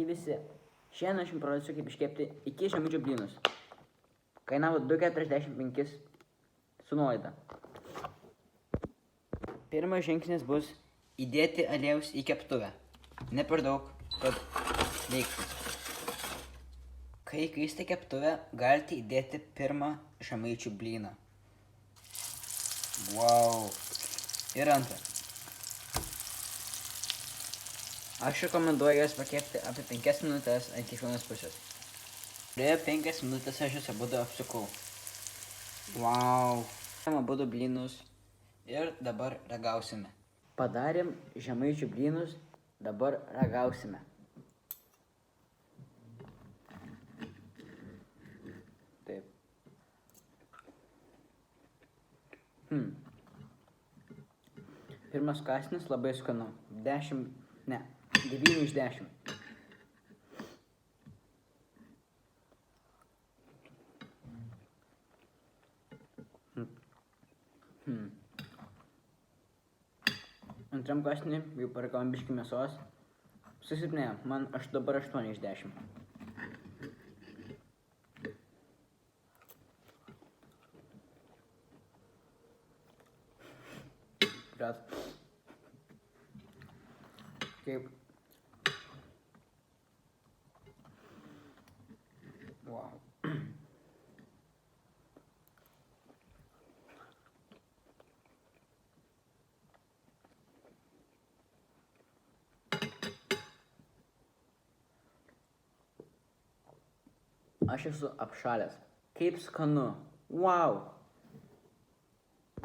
Sveiki visi. Šiandien aš jums parodysiu, kaip iškepti iki žemaičių blynus. Kainavo 2,45 su nuolaida. Pirmas žingsnis bus įdėti aliejaus į keptuvę. Ne per daug, kad veiktų. Kai įkaista keptuvę, galite įdėti pirmą žemaičių blyną. Wow. Ir antrą. Aš rekomenduoju jas pakepti apie 5 minutės ant kiekvienos pusės. Praėjo 5 minutės aš jas abudu apsukau. Wow. Abudu blynus ir dabar ragausime. Padarėm žemaičių blynus, dabar ragausime. Taip. Pirmas kąsnis labai skanu. 9 iš 10. Antram kąsnį jau paragavom biškį mėsos. Susilpnėjo, man dabar 8 iš 10. Brat. Kaip. Wow. Aš esu apšalęs. Kaip skanu. Wow.